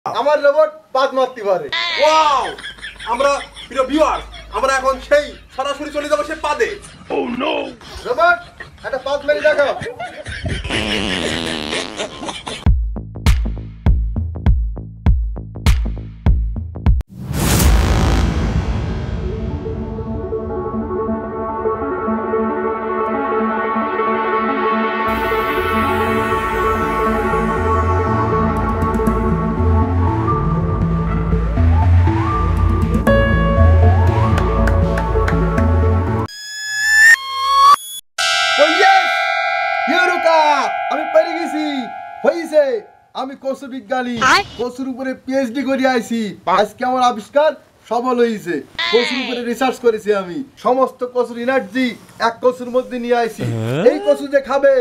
আমার রোবট পাদ মারতে পারে। ওয়াও! আমরা প্রিয় ভিউয়ার, আমরা এখন সেই সরাসরি চলে যাব সে পাদে। Oh no! রোবট একটা পাদ মেরে দেখাও। আমি পেরে গেছি হইছে। আমি কসু বিজ্ঞানী, কসুর উপরে পিএইচডি করে আইছি। আজকে আমার আবিষ্কার সফল হয়েছে। কসুর উপরে রিসার্চ করেছি আমি। সমস্ত কসুর এনার্জি এক কসুর মধ্যে নিয়ে আইছি। এই কসু যে খাবে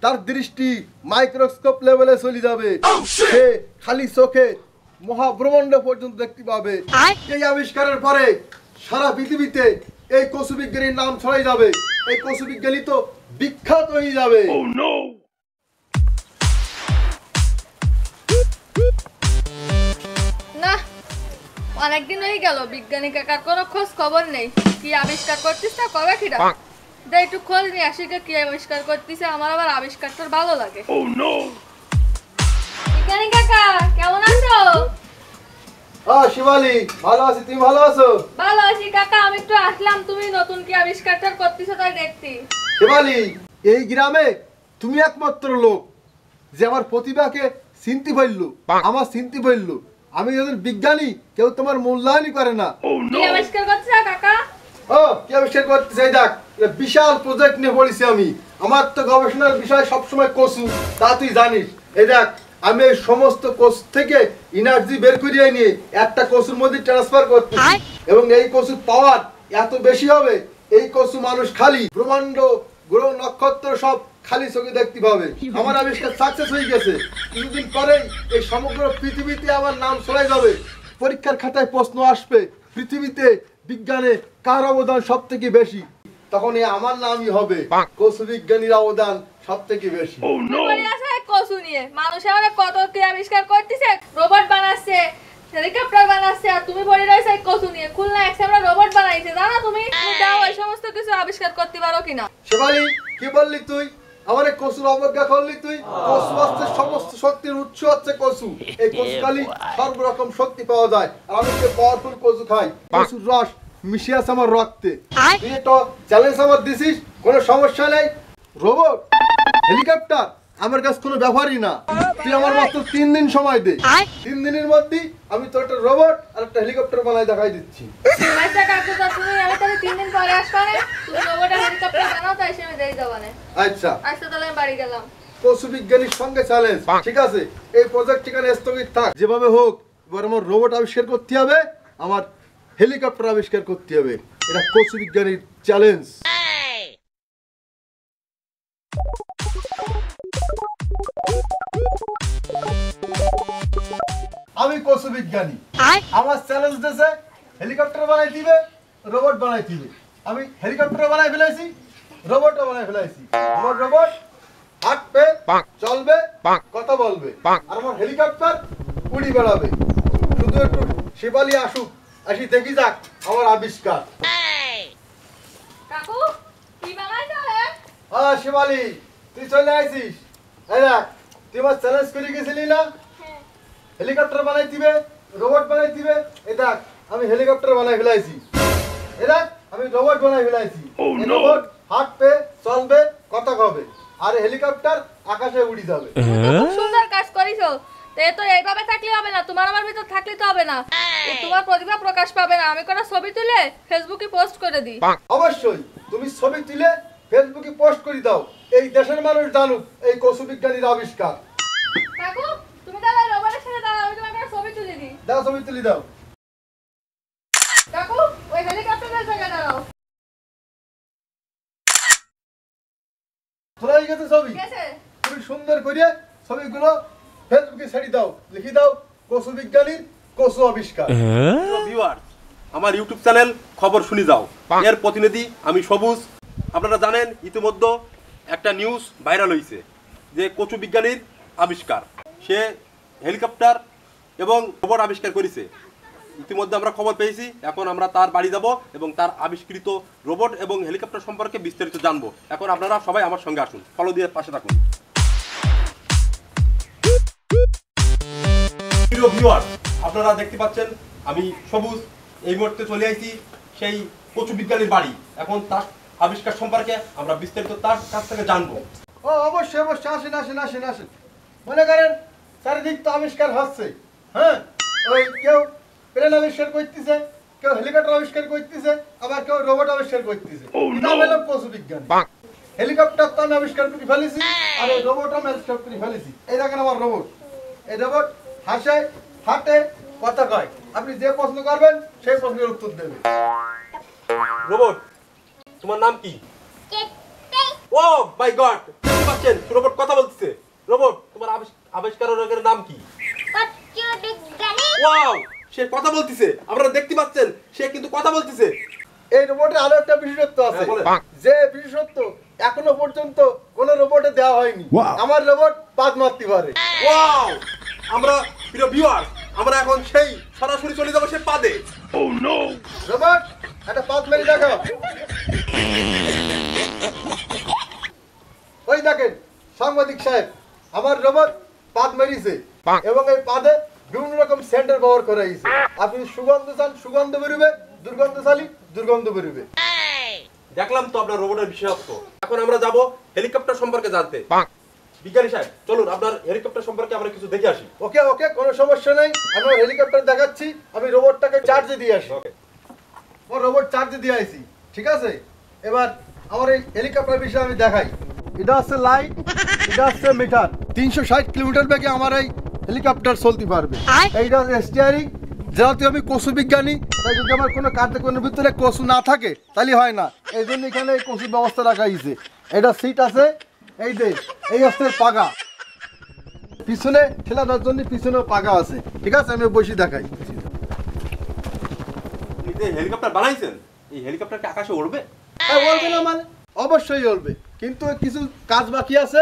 তার দৃষ্টি মাইক্রোস্কোপ লেভেলে চলে যাবে। সে খালি চোখে মহাব্রহ্মাণ্ড পর্যন্ত দেখতে পাবে। এই আবিষ্কারের পরে সারা পৃথিবীতে এই কসু বিজ্ঞানীর নাম ছড়াই যাবে। এই কসু বিজ্ঞানী তো বিখ্যাত হয়ে যাবে। না, অনেকদিন হয়ে গেল বিজ্ঞানী কাকার কোনো খোঁজ খবর নেই। কি আবিষ্কার করতিস না কবে কিরা? দে একটু খোঁজ নিয়ে আসি কি আবিষ্কার করতিছে। আমার আবার আবিষ্কারটা ভালো লাগে। বিজ্ঞানী কাকা কেমন আছো? শিবালি ভালো আছি, তুমি ভালো আছো? ভালো আছি কাকা। আমি একটু আসলাম, তুমি নতুন কি আবিষ্কারটা করতেছো তাই দেখতে। শিবালি, এই গ্রামে তুমি একমাত্র লোক যে আমার প্রতিভাকে চিনতে পারলো, আমার চিনতে পারলো। আমি যখন বিজ্ঞানী, কেউ তোমার মূল্যায়নই করে না। কি আবিষ্কার করছো কাকা? কি আবিষ্কার করতেছে? দেখ, বিশাল প্রজেক্ট নিয়ে পড়েছি আমি। আমার তো গবেষণার বিষয় সবসময় কসু, তা তুই জানিস। এই দেখ, আমি এই সমস্ত কসু থেকে এনার্জি বের করিয়ে নিয়ে একটা কসুর মধ্যে ট্রান্সফার করতেছি। এবং এই কসুর পাওয়ার এত বেশি হবে, এই কসু মানুষ খালি ব্রহ্মাণ্ড গ্রহ নক্ষত্র সব খালি চোখে দেখতে পাবে। আমার আবিষ্কার সাকসেস হয়ে গেছে। কিছুদিন পরেই এই সমগ্র পৃথিবীতে আমার নাম ছড়াই যাবে। পরীক্ষার খাতায় প্রশ্ন আসবে, পৃথিবীতে বিজ্ঞানে কার অবদান সব থেকে বেশি, তখন আমার নামই হবে কসু বিজ্ঞানীর অবদান সব থেকে বেশি। কসু নিয়ে মানুষ আমরা কত কি আবিষ্কার করতেছে, রোবট বানাচ্ছে, হেলিকপ্টার বানাচ্ছে, আর তুমি পড়ে রয়েছে কসু নিয়ে। খুলনা আমরা রোবট বানাইছে, জানো তুমি? দাও এই সমস্ত কিছু আবিষ্কার করতে পারো কিনা? শিবালি, কি বললি তুই? আমার কসুর অবজ্ঞা করলি তুই? কসু হচ্ছে সমস্ত শক্তির উৎস, হচ্ছে কসু। এই কসু খালি সর্ব রকম শক্তি পাওয়া যায়। আর আমি যে পাওয়ারফুল কসু খাই, কসুর রস মিশিয়ে আছে আমার রক্তে। তুই তো চ্যালেঞ্জ আমার দিছিস, কোনো সমস্যা নেই। রোবট, হেলিকপ্টার আমার কাছে কোনো ব্যাপারই না। তুই আমার মাত্র 3 দিন সময় দে। 3 দিনের মধ্যে আমি তোর একটা রোবট আর একটা হেলিকপ্টার বানাই দেখাই দিচ্ছি। তুমি 3 দিন পরে আসবে, তুমি রোবট আর হেলিকপ্টার বানাও, তাই আমি দেই দেব না। আচ্ছা আজকে তাহলে আমি বাড়ি গেলাম। পশু বিজ্ঞানীর সঙ্গে চ্যালেঞ্জ, ঠিক আছে? এই প্রজেক্ট ঠিকানা স্থগিত থাক। যেভাবে হোক এবার আমার রোবট আবিষ্কার করতে হবে, আমার হেলিকপ্টার আবিষ্কার করতে হবে। এটা পশু বিজ্ঞানীর চ্যালেঞ্জ। আমি পশু বিজ্ঞানী, আমার চ্যালেঞ্জ দিয়েছে হেলিকপ্টার বানাই দিবে, রোবট বানাই দিবে। আমি হেলিকপ্টার বানাই ফেলাইছি, রোবটও বানাই ফেলাইছি। আমার রোবট হাঁটবে, চলবে, কথা বলবে। আর আমার হেলিকপ্টার উড়ি বেড়াবে। শুধু একটু শিবালি আসুক, আসি দেখি যাক আমার আবিষ্কার। কাকু কি বানাইছো? শিবালি, তুই চলে আইছিস। এই দেখ, তুই আমার চ্যালেঞ্জ করে গেছিলি না? হেলিকপ্টার বানাই দিবে, রোবট বানাই দিবে। এই দেখ, আমি হেলিকপ্টার বানাই ফেলাইছি। এই দেখ, আমি রোবট বানাই ফেলাইছি। রোবট হাঁটবে, চলবে, কথা কবে। আর হেলিকপ্টার আকাশে উড়ি যাবে। খুব সুন্দর কাজ করিছো। তো এইভাবে থাকলে হবে না, তোমার আমার ভিতর থাকলে তো হবে না। তোমার প্রতিভা প্রকাশ পাবে না। আমি কোনো ছবি তুলে ফেসবুকে পোস্ট করে দিই। অবশ্যই তুমি ছবি তুলে ফেসবুকে পোস্ট করে দাও। এই দেশের মানুষ জানুক এই কসু বিজ্ঞানীর আবিষ্কার। কাকু তুমি তাহলে রোবটের সাথে দাঁড়াও, আমি তোমাকে একটা ছবি তুলে দিই। দাও, ছবি তুলে দাও। কাকু ওই হেলিকপ্টারের জায়গায় দাঁড়াও। তোলা হয়ে গেছে ছবি? তুমি সুন্দর করে ছবিগুলো ফেসবুকে ছেড়ে দাও, লিখে দাও কসু বিজ্ঞানীর কসু আবিষ্কার। ভিউয়ার, আমার ইউটিউব চ্যানেল খবর শুনি যাও, এর প্রতিনিধি আমি সবুজ। আপনারা জানেন ইতিমধ্যে একটা নিউজ ভাইরাল হয়েছে যে কচু বিজ্ঞানীর আবিষ্কার। সে হেলিকপ্টার এবং রোবট আবিষ্কার করেছে। ইতিমধ্যে আমরা খবর পেয়েছি, এখন আমরা তার বাড়ি যাব এবং তার আবিষ্কৃত রোবট এবং হেলিকপ্টার সম্পর্কে বিস্তারিত জানবো। এখন আপনারা সবাই আমার সঙ্গে আসুন, ফলো দিয়ে পাশে থাকুন। প্রিয় ভিউয়ার, আপনারা দেখতে পাচ্ছেন আমি সবুজ এই মুহূর্তে চলে আসছি সেই কচু বিজ্ঞানীর বাড়ি। এখন তার আবিষ্কার সম্পর্কে আমরা বিস্তারিত তার কাছ থেকে জানবো। ও অবশ্যই অবশ্যই, আসেন আসেন আসেন আসেন। মনে করেন চারিদিক তো আবিষ্কার হচ্ছে, হ্যাঁ, ওই কেউ প্লেন আবিষ্কার করতেছে, কেউ হেলিকপ্টার আবিষ্কার করতেছে, আবার কেউ রোবট আবিষ্কার করতেছে। এটা হলো পশু বিজ্ঞান। হেলিকপ্টার তো আমি আবিষ্কার করে ফেলেছি, আর এই রোবট আমি আবিষ্কার করে ফেলেছি। এই দেখেন আমার রোবট। এই রোবট হাসে, হাঁটে, কথা কয়। আপনি যে প্রশ্ন করবেন সেই প্রশ্নের উত্তর দেবে। রোবট, তোমার নাম কি? ও মাই গড, দেখতে পাচ্ছেন রোবট কথা বলতেছে। রোবট, তোমার আবিষ্কারের নাম কি? ওয়াও, সে কথা বলতেছে। আপনারা দেখতে পাচ্ছেন সে কিন্তু কথা বলতেছে। এই রোবটের আরো একটা বিশেষত্ব আছে, যে বিশেষত্ব এখনো পর্যন্ত কোন রোবটে দেওয়া হয়নি। আমার রোবট পাদ মারতে পারে। ওয়াও, আমরা প্রিয় ভিউয়ার, আমরা এখন সেই সরাসরি চলে যাব সে পাদে। ও নো, রোবট একটা পাদ মেরে দেখাও। ওই দেখেন সাংবাদিক সাহেব, আমার রোবট পাদ মেরেছে এবং এই পাদে বিভিন্ন রকম সেন্টার ব্যবহার করা হয়েছে। আপনি সুগন্ধ চান, সুগন্ধ বেরোবে, দুর্গন্ধ চালি, দুর্গন্ধ বেরোবে। দেখলাম তো আপনার রোবটের বিশেষত্ব। এখন আমরা যাব হেলিকপ্টার সম্পর্কে জানতে। বিজ্ঞানী সাহেব, চলুন আপনার হেলিকপ্টার সম্পর্কে আমরা কিছু দেখে আসি। ওকে ওকে, কোনো সমস্যা নেই। আমি হেলিকপ্টার দেখাচ্ছি, আমি রোবটটাকে চার্জে দিয়ে আসি। ও রোবট চার্জে দিয়ে আসি, ঠিক আছে। এবার আমার এই হেলিকপ্টার বিষয়ে আমি দেখাই। এটা হচ্ছে লাইট, এটা হচ্ছে মিটার। 360 কিলোমিটার বেগে আমার এই হেলিকপ্টার চলতে পারবে। এইটা হচ্ছে স্টিয়ারিং। যেহেতু আমি কচু বিজ্ঞানী, তাই যদি আমার কোনো কার্যক্রমের ভিতরে কচু না থাকে তাহলে হয় না, এই জন্য এখানে এই কচুর ব্যবস্থা রাখা হয়েছে। এটা সিট আছে, এই যে এই হচ্ছে পাগা, পিছনে ঠেলা দেওয়ার জন্য পিছনেও পাগা আছে, ঠিক আছে। আমি বসে দেখাই। আপনি যে হেলিকপ্টার বানাইছেন, এই হেলিকপ্টার কি আকাশে উড়বে? হ্যাঁ, উড়বে না মানে? অবশ্যই উড়বে, কিন্তু কিছু কাজ বাকি আছে,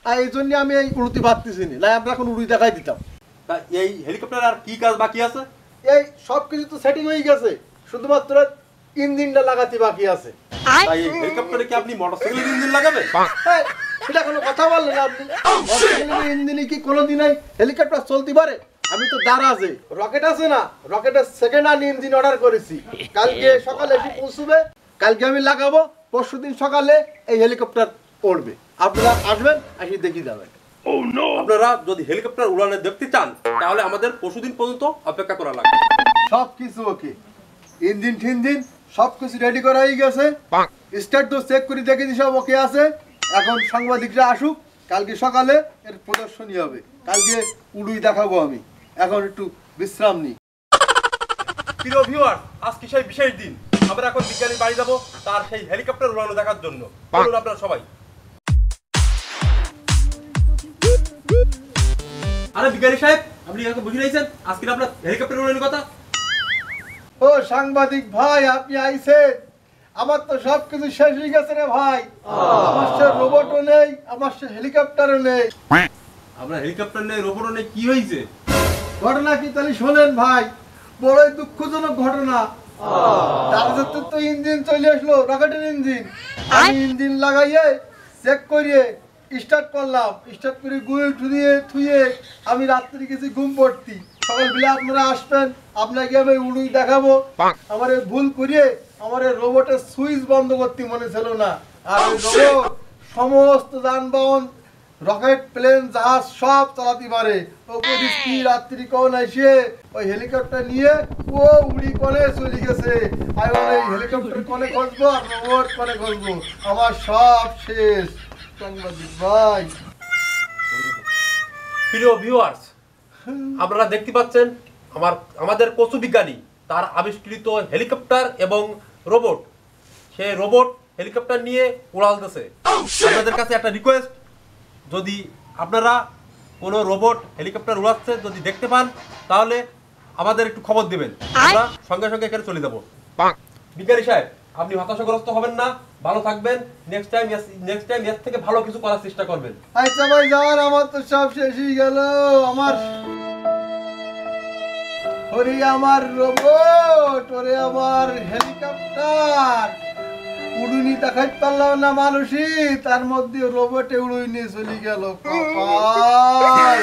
আর এই জন্য আমি এই উড়তে পারতেছি না। আমরা এখন উড়ি দেখাই দিতাম। তা এই হেলিকপ্টার আর কি কাজ বাকি আছে? এই সব কিছু তো সেটিং হয়ে গেছে, শুধুমাত্র ইঞ্জিনটা লাগাতে বাকি আছে। তাই এই হেলিকপ্টারে কি আপনি মোটরসাইকেলের ইঞ্জিন লাগাবেন? হ্যাঁ, এটা কোনো কথা বললেন আপনি? মোটরসাইকেলের ইঞ্জিনে কি কোনোদিনই হেলিকপ্টার চলতে পারে? আমি তো দারাজে রকেট আছে না, রকেটের সেকেন্ড হ্যান্ড ইঞ্জিন অর্ডার করেছি। কালকে সকালে এসে পৌঁছবে, কালকে আমি লাগাবো, পরশুদিন সকালে এই হেলিকপ্টার উড়বে। আপনারা আসবেন, আসি দেখি যাবেন। আপনারা যদি হেলিকপ্টার উড়ানে দেখতে চান তাহলে আমাদের পরশুদিন পর্যন্ত অপেক্ষা করা লাগবে। সব কিছু ওকে, ইঞ্জিন টিঞ্জিন সব কিছু রেডি করা হয়ে গেছে। স্টার্ট তো চেক করে দেখেছি, সব ওকে আছে। এখন সাংবাদিকরা আসুক, কালকে সকালে এর প্রদর্শনী হবে। কালকে উড়ুই দেখাবো আমি। এখন একটু বিশ্রাম নিই। প্রিয় ভিউয়ার, আজকে সেই বিশেষ দিন। আমরা এখন বিজ্ঞানীর বাড়ি যাব তার সেই হেলিকপ্টার উড়ানো দেখার জন্য। চলুন আপনারা সবাই। আরে বিজ্ঞানী সাহেব, আপনি এখন বুঝে নিয়েছেন আজকে আপনার হেলিকপ্টার উড়ানোর কথা? ও সাংবাদিক ভাই, আপনি আইছেন। আমার তো সব কিছু শেষ হয়ে গেছে রে ভাই। আমার সে রোবটও নেই, আমার সে হেলিকপ্টারও নেই। আপনার হেলিকপ্টার নেই, রোবটও নেই, কি হয়েছে? ঘটনা কি তাহলে শোনেন ভাই, বড়ই দুঃখজনক ঘটনা। তার তো ইঞ্জিন চলে আসলো, রকেটের ইঞ্জিন। আমি ইঞ্জিন লাগাইয়ে চেক করিয়ে স্টার্ট করলাম। স্টার্ট করে গুয়ে থুয়ে আমি রাত্রি কিছু ঘুম পড়তি। সকালবেলা আপনারা আসবেন, আপনাকে আমি উড়ুই দেখাবো। আমার এই ভুল করিয়ে আমার এই রোবটের সুইচ বন্ধ করতে মনে ছিল না। আর ওই রোবট সমস্ত যানবাহন, রকেট, প্লেন, জাহাজ সব চালাতে পারে। ওকে দিচ্ছি রাত্রি কোন এসে ওই হেলিকপ্টার নিয়ে ও উড়ি কোনে চলে গেছে। আমি এই হেলিকপ্টার কোনে খুঁজবো আর রোবট কোনে খুঁজবো, আমার সব শেষ। সাংবাদিক ভাই, প্রিয় ভিউয়ার্স, আপনারা দেখতে পাচ্ছেন আমাদের কচু বিজ্ঞানী তার আবিষ্কৃত হেলিকপ্টার এবং রোবট, সে রোবট হেলিকপ্টার নিয়ে উড়ালতেছে। আপনাদের কাছে একটা রিকোয়েস্ট, যদি আপনারা কোনো রোবট হেলিকপ্টার উড়াচ্ছে যদি দেখতে পান তাহলে আমাদের একটু খবর দিবেন, আমরা সঙ্গে সঙ্গে এখানে চলে যাব। বিজ্ঞানী সাহেব, আপনি হতাশাগ্রস্ত হবেন না, ভালো থাকবেন। নেক্সট টাইম এর থেকে ভালো কিছু করার চেষ্টা করবেন। আচ্ছা ভাই, যাওয়ার আমার তো সব শেষ হয়ে গেল। আমার ওরে আমার রোবট, ওরে আমার হেলিকপ্টার, উড়ুনি দেখাইতে পারলাম না মানুষই, তার মধ্যে রোবটে উড়ুই নিয়ে চলে গেল। কপাল